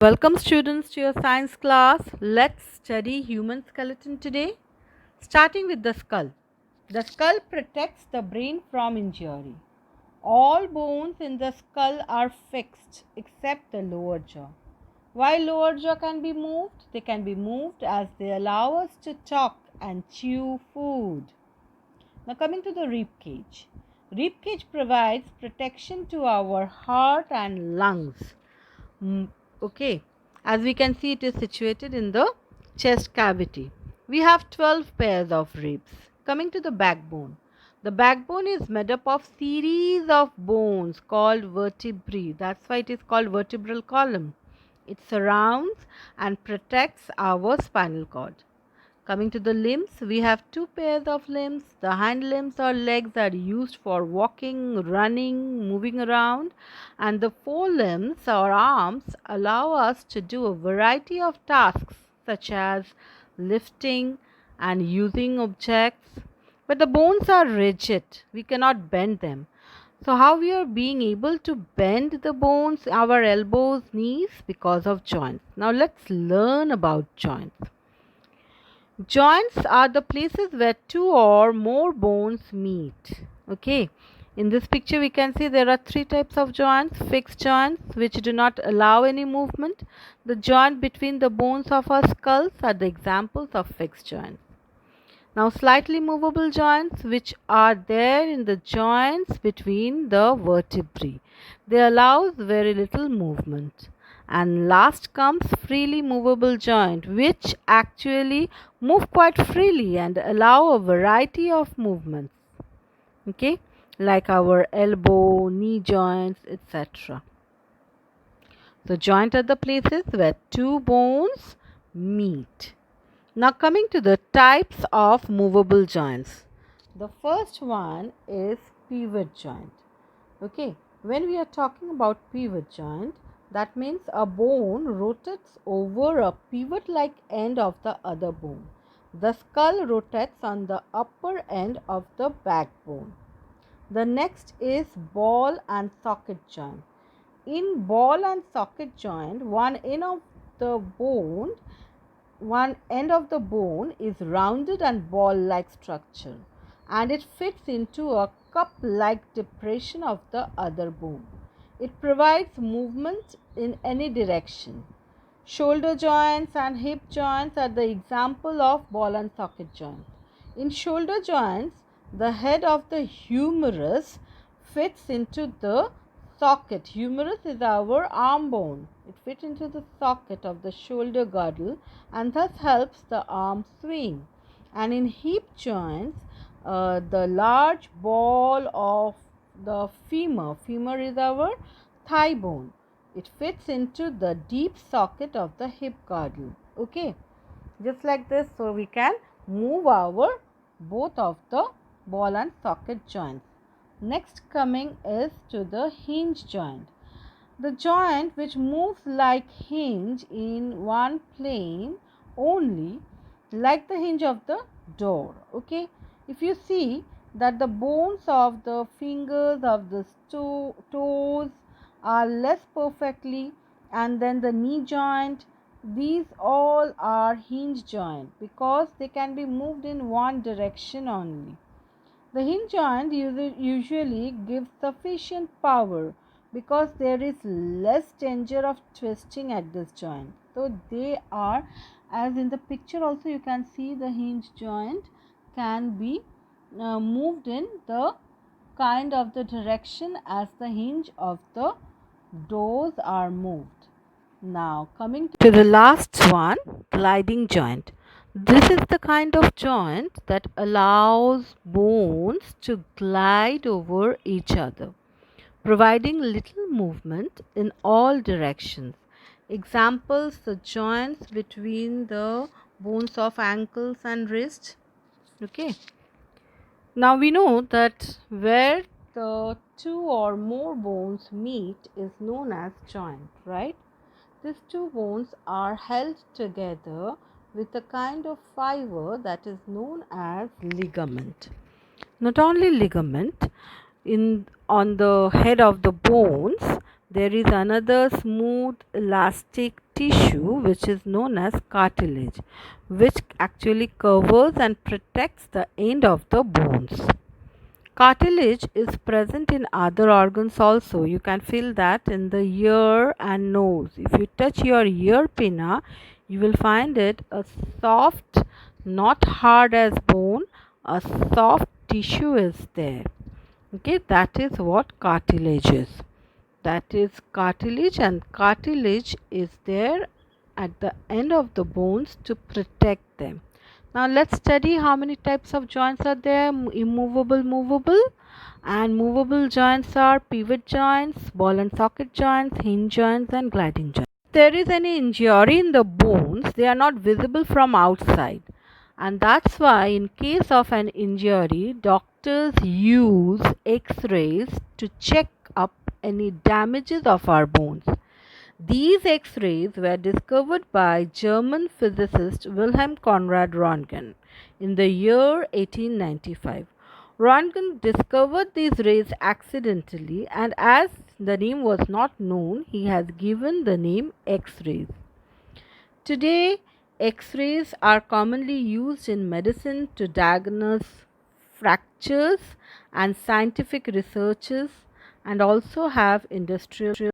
Welcome students to your science class. Let's study human skeleton today. Starting with the skull. The skull protects the brain from injury. All bones in the skull are fixed except the lower jaw. While lower jaw can be moved, they can be moved as they allow us to talk and chew food. Now coming to the rib cage. Rib cage provides protection to our heart and lungs. Okay, as we can see, it is situated in the chest cavity. We have 12 pairs of ribs. Coming to the backbone. The backbone is made up of series of bones called vertebrae. That's why it is called vertebral column. It surrounds and protects our spinal cord. Coming to the limbs, we have two pairs of limbs. The hind limbs or legs are used for walking, running, moving around, and the forelimbs or arms allow us to do a variety of tasks such as lifting and using objects. But the bones are rigid, we cannot bend them. So, how we are being able to bend the bones, our elbows, knees, because of joints. Now, let's learn about joints. Joints are the places where two or more bones meet. Okay. In this picture, we can see there are three types of joints. Fixed joints, which do not allow any movement. The joint between the bones of our skulls are the examples of fixed joints. Now, slightly movable joints, which are there in the joints between the vertebrae. They allow very little movement. And last comes freely movable joint, which actually move quite freely and allow a variety of movements. Okay, like our elbow, knee joints, etc. So, joint are the places where two bones meet. Now coming to the types of movable joints. The first one is pivot joint. Okay, when we are talking about pivot joint, that means a bone rotates over a pivot like end of the other bone. The skull rotates on the upper end of the backbone. The next is ball and socket joint. In ball and socket joint, one end of the bone is rounded and ball-like structure, and it fits into a cup-like depression of the other bone. It provides movement in any direction. Shoulder joints and hip joints are the example of ball and socket joint. In shoulder joints, the head of the humerus fits into the socket. Humerus is our arm bone. It fits into the socket of the shoulder girdle and thus helps the arm swing. And in hip joints, the large ball of the femur is our thigh bone. It fits into the deep socket of the hip girdle. Okay, just like this, so we can move our both of the ball and socket joints. Next coming is to the hinge joint. The joint which moves like hinge in one plane only, like the hinge of the door. Okay, if you see that the bones of the fingers of the toes are less perfectly, and then the knee joint, these all are hinge joint because they can be moved in one direction only. The hinge joint usually gives sufficient power because there is less danger of twisting at this joint. So they are, as in the picture also you can see, the hinge joint can be moved in the kind of the direction as the hinge of the doors are moved. Now coming to the last one, gliding joint. This is the kind of joint that allows bones to glide over each other, providing little movement in all directions. Examples, the joints between the bones of ankles and wrist. Okay. Now we know that where the two or more bones meet is known as joint, right? These two bones are held together with a kind of fiber that is known as ligament. Not only ligament, on the head of the bones there is another smooth elastic tissue which is known as cartilage, which actually covers and protects the end of the bones. Cartilage is present in other organs also. You can feel that in the ear and nose. If you touch your ear pinna, you will find it a soft, not hard as bone, a soft tissue is there. Okay, that is what cartilage is. That is cartilage, and cartilage is there at the end of the bones to protect them. Now let's study how many types of joints are there. Immovable, movable, and movable joints are pivot joints, ball and socket joints, hinge joints, and gliding joints. If there is any injury in the bones, they are not visible from outside, and that's why in case of an injury, doctors use x-rays to check up any damages of our bones. These X-rays were discovered by German physicist Wilhelm Conrad Röntgen in the year 1895. Röntgen discovered these rays accidentally, and as the name was not known, he has given the name X-rays. Today, X-rays are commonly used in medicine to diagnose fractures and scientific researches, and also have industrial